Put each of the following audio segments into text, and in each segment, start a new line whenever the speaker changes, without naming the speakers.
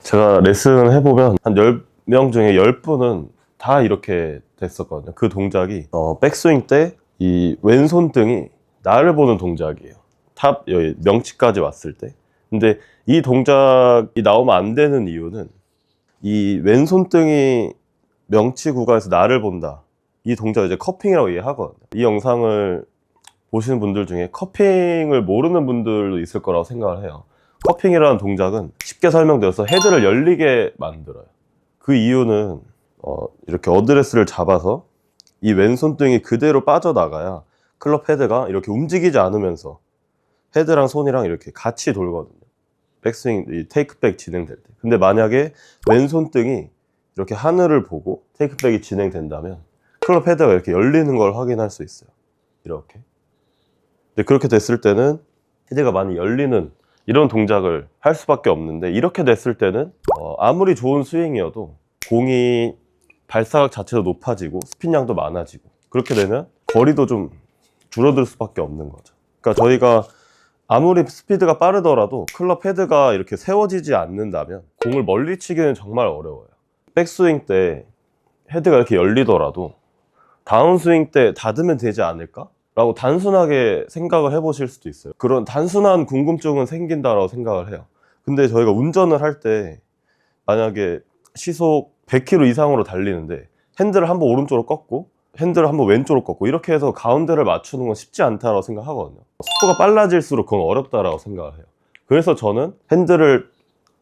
제가 레슨 해보면 한 10명 중에 10분은 다 이렇게 됐었거든요. 그 동작이 백스윙 때 이 왼손등이 나를 보는 동작이에요. 탑 여기 명치까지 왔을 때. 근데 이 동작이 나오면 안 되는 이유는 이 왼손등이 명치 구간에서 나를 본다. 이 동작을 이제 커핑이라고 얘기하거든요. 이 영상을 보시는 분들 중에 커핑을 모르는 분들도 있을 거라고 생각을 해요. 커핑이라는 동작은 쉽게 설명드려서 헤드를 열리게 만들어요. 그 이유는 이렇게 어드레스를 잡아서 이 왼손등이 그대로 빠져나가야 클럽 헤드가 이렇게 움직이지 않으면서 헤드랑 손이랑 이렇게 같이 돌거든요. 백스윙, 이 테이크백 진행될 때. 근데 만약에 왼손등이 이렇게 하늘을 보고 테이크백이 진행된다면 클럽 헤드가 이렇게 열리는 걸 확인할 수 있어요. 이렇게. 근데 그렇게 됐을 때는 헤드가 많이 열리는 이런 동작을 할 수밖에 없는데, 이렇게 됐을 때는 아무리 좋은 스윙이어도 공이 발사각 자체도 높아지고 스핀량도 많아지고, 그렇게 되면 거리도 좀 줄어들 수밖에 없는 거죠. 그러니까 저희가 아무리 스피드가 빠르더라도 클럽 헤드가 이렇게 세워지지 않는다면 공을 멀리 치기는 정말 어려워요. 백스윙 때 헤드가 이렇게 열리더라도 다운스윙 때 닫으면 되지 않을까? 라고 단순하게 생각을 해보실 수도 있어요. 그런 단순한 궁금증은 생긴다라고 생각을 해요. 근데 저희가 운전을 할 때 만약에 시속 100km 이상으로 달리는데 핸들을 한번 오른쪽으로 꺾고 핸들을 한번 왼쪽으로 꺾고 이렇게 해서 가운데를 맞추는 건 쉽지 않다고 생각하거든요. 속도가 빨라질수록 그건 어렵다라고 생각을 해요. 그래서 저는 핸들을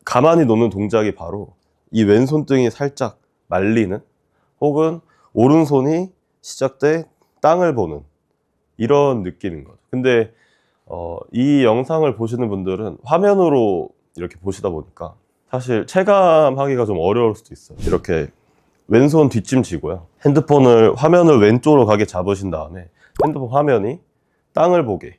가만히 놓는 동작이 바로 이 왼손등이 살짝 말리는, 혹은 오른손이 시작돼 땅을 보는 이런 느낌인 거죠. 근데 이 영상을 보시는 분들은 화면으로 이렇게 보시다 보니까 사실 체감하기가 좀 어려울 수도 있어요. 이렇게 왼손 뒷짐 지고요, 핸드폰을 화면을 왼쪽으로 가게 잡으신 다음에 핸드폰 화면이 땅을 보게,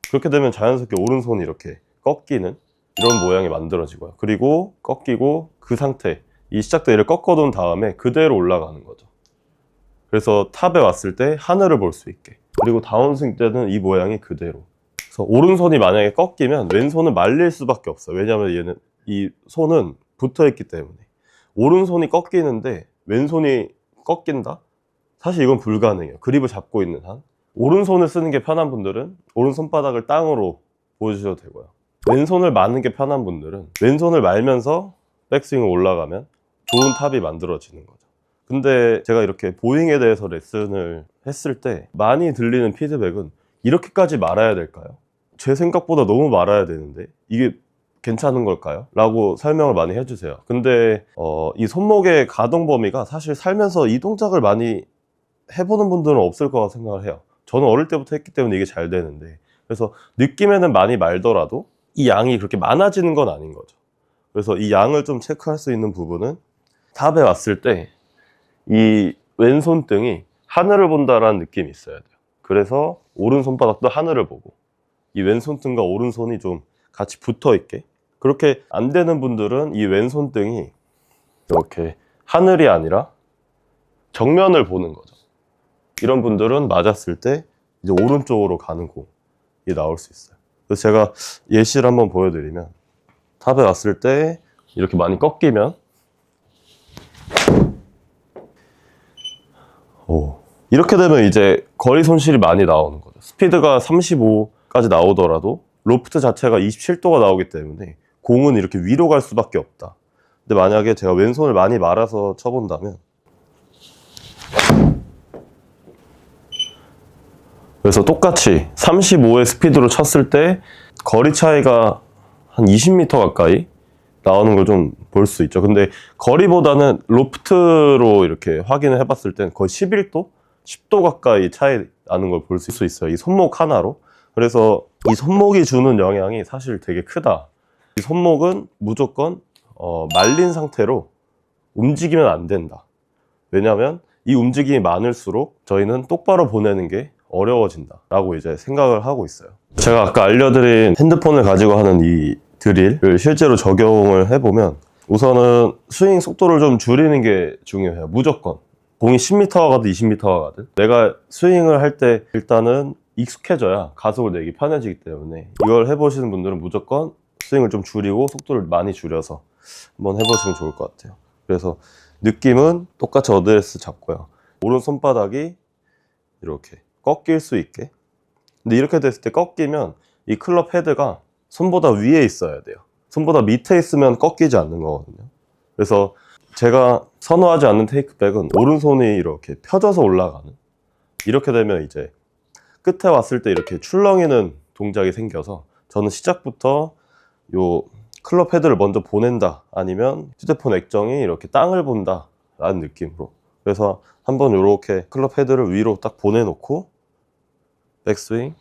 그렇게 되면 자연스럽게 오른손이 이렇게 꺾이는 이런 모양이 만들어지고요. 그리고 꺾이고 그 상태, 이 시작대를 꺾어 놓은 다음에 그대로 올라가는 거죠. 그래서 탑에 왔을 때 하늘을 볼 수 있게, 그리고 다운스윙 때는 이 모양이 그대로. 그래서 오른손이 만약에 꺾이면 왼손은 말릴 수밖에 없어요. 왜냐하면 얘는 이 손은 붙어 있기 때문에. 오른손이 꺾이는데 왼손이 꺾인다? 사실 이건 불가능해요. 그립을 잡고 있는 한. 오른손을 쓰는 게 편한 분들은 오른손바닥을 땅으로 보여주셔도 되고요. 왼손을 마는 게 편한 분들은 왼손을 말면서 백스윙을 올라가면 좋은 탑이 만들어지는 거죠. 근데 제가 이렇게 보잉에 대해서 레슨을 했을 때 많이 들리는 피드백은 이렇게까지 말아야 될까요? 제 생각보다 너무 말아야 되는데 이게 괜찮은 걸까요? 라고 설명을 많이 해주세요. 근데 이 손목의 가동 범위가 사실 살면서 이 동작을 많이 해보는 분들은 없을 거라고 생각을 해요. 저는 어릴 때부터 했기 때문에 이게 잘 되는데, 그래서 느낌에는 많이 말더라도 이 양이 그렇게 많아지는 건 아닌 거죠. 그래서 이 양을 좀 체크할 수 있는 부분은 탑에 왔을 때 이 왼손등이 하늘을 본다라는 느낌이 있어야 돼요. 그래서 오른손바닥도 하늘을 보고 이 왼손등과 오른손이 좀 같이 붙어 있게. 그렇게 안 되는 분들은 이 왼손등이 이렇게 하늘이 아니라 정면을 보는 거죠. 이런 분들은 맞았을 때 이제 오른쪽으로 가는 공이 나올 수 있어요. 그래서 제가 예시를 한번 보여드리면, 탑에 왔을 때 이렇게 많이 꺾이면 이렇게 되면 이제 거리 손실이 많이 나오는 거죠. 스피드가 35까지 나오더라도 로프트 자체가 27도가 나오기 때문에 공은 이렇게 위로 갈 수밖에 없다. 근데 만약에 제가 왼손을 많이 말아서 쳐본다면, 그래서 똑같이 35의 스피드로 쳤을 때 거리 차이가 한 20m 가까이 나오는 걸 좀 볼 수 있죠. 근데 거리보다는 로프트로 이렇게 확인을 해봤을 땐 거의 11도? 10도 가까이 차이 나는 걸 볼 수 있어요. 이 손목 하나로. 그래서 이 손목이 주는 영향이 사실 되게 크다. 이 손목은 무조건 말린 상태로 움직이면 안 된다. 왜냐하면 이 움직임이 많을수록 저희는 똑바로 보내는 게 어려워진다 라고 이제 생각을 하고 있어요. 제가 아까 알려드린 핸드폰을 가지고 하는 이 드릴을 실제로 적용을 해보면, 우선은 스윙 속도를 좀 줄이는 게 중요해요. 무조건. 공이 10m가 가든 20m가 가든 내가 스윙을 할 때 일단은 익숙해져야 가속을 내기 편해지기 때문에, 이걸 해보시는 분들은 무조건 스윙을 좀 줄이고 속도를 많이 줄여서 한번 해보시면 좋을 것 같아요. 그래서 느낌은 똑같이 어드레스 잡고요. 오른 손바닥이 이렇게 꺾일 수 있게. 근데 이렇게 됐을 때 꺾이면 이 클럽 헤드가 손보다 위에 있어야 돼요. 손보다 밑에 있으면 꺾이지 않는 거거든요. 그래서 제가 선호하지 않는 테이크백은 오른손이 이렇게 펴져서 올라가는, 이렇게 되면 이제 끝에 왔을 때 이렇게 출렁이는 동작이 생겨서 저는 시작부터 요 클럽 헤드를 먼저 보낸다, 아니면 휴대폰 액정이 이렇게 땅을 본다 라는 느낌으로, 그래서 한번 이렇게 클럽 헤드를 위로 딱 보내놓고 백스윙,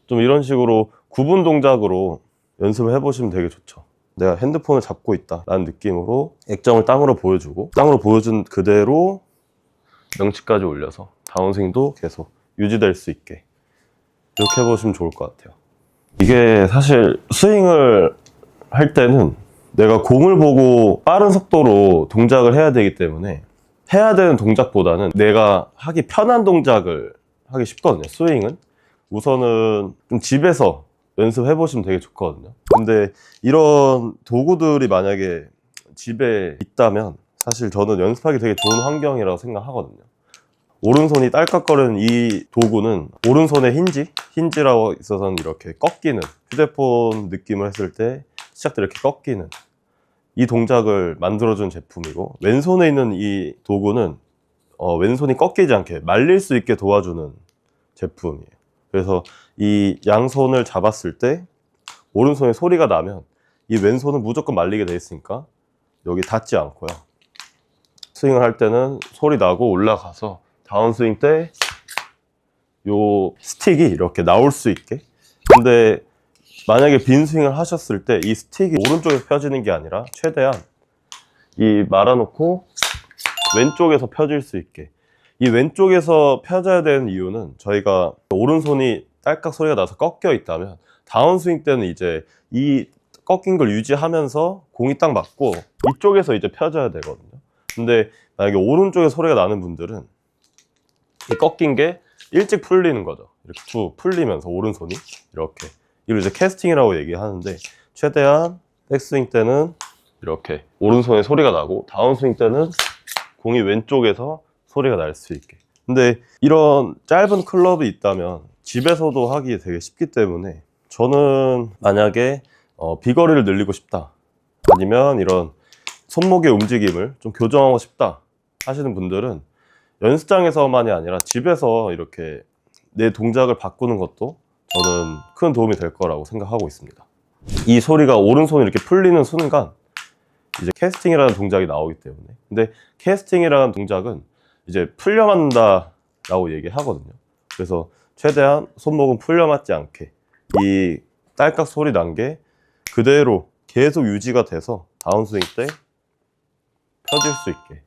좀 이런 식으로 구분 동작으로 연습을 해보시면 되게 좋죠. 내가 핸드폰을 잡고 있다 라는 느낌으로 액정을 땅으로 보여주고, 땅으로 보여준 그대로 명치까지 올려서 다운스윙도 계속 유지될 수 있게 이렇게 해보시면 좋을 것 같아요. 이게 사실 스윙을 할 때는 내가 공을 보고 빠른 속도로 동작을 해야 되기 때문에 해야 되는 동작보다는 내가 하기 편한 동작을 하기 쉽거든요. 스윙은 우선은 좀 집에서 연습해 보시면 되게 좋거든요. 근데 이런 도구들이 만약에 집에 있다면 사실 저는 연습하기 되게 좋은 환경이라고 생각하거든요. 오른손이 딸깍거리는 이 도구는 오른손의 힌지라고 있어서는 이렇게 꺾이는, 휴대폰 느낌을 했을 때 시작도 이렇게 꺾이는 이 동작을 만들어준 제품이고, 왼손에 있는 이 도구는 왼손이 꺾이지 않게 말릴 수 있게 도와주는 제품이에요. 그래서 이 양손을 잡았을 때 오른손에 소리가 나면 이 왼손은 무조건 말리게 돼 있으니까 여기 닿지 않고요. 스윙을 할 때는 소리 나고 올라가서 다운스윙 때 요 스틱이 이렇게 나올 수 있게. 근데 만약에 빈 스윙을 하셨을 때 이 스틱이 오른쪽에서 펴지는 게 아니라 최대한 이 말아놓고 왼쪽에서 펴질 수 있게, 이 왼쪽에서 펴져야 되는 이유는 저희가 오른손이 딸깍 소리가 나서 꺾여 있다면 다운스윙 때는 이제 이 꺾인 걸 유지하면서 공이 딱 맞고 이쪽에서 이제 펴져야 되거든요. 근데 만약에 오른쪽에 소리가 나는 분들은 이 꺾인 게 일찍 풀리는 거죠. 이렇게 쭉 풀리면서 오른손이 이렇게, 이걸 이제 캐스팅이라고 얘기하는데, 최대한 백스윙 때는 이렇게 오른손에 소리가 나고 다운스윙 때는 공이 왼쪽에서 소리가 날 수 있게. 근데 이런 짧은 클럽이 있다면 집에서도 하기 되게 쉽기 때문에, 저는 만약에 비거리를 늘리고 싶다, 아니면 이런 손목의 움직임을 좀 교정하고 싶다 하시는 분들은 연습장에서만이 아니라 집에서 이렇게 내 동작을 바꾸는 것도 저는 큰 도움이 될 거라고 생각하고 있습니다. 이 소리가 오른손이 이렇게 풀리는 순간 이제 캐스팅이라는 동작이 나오기 때문에, 근데 캐스팅이라는 동작은 이제 풀려맞는다 라고 얘기하거든요. 그래서 최대한 손목은 풀려맞지 않게 이 딸깍 소리 난 게 그대로 계속 유지가 돼서 다운스윙 때 펴질 수 있게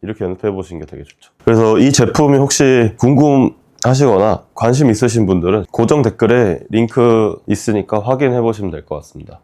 이렇게 연습해 보시는 게 되게 좋죠. 그래서 이 제품이 혹시 궁금하시거나 관심 있으신 분들은 고정 댓글에 링크 있으니까 확인해 보시면 될 것 같습니다.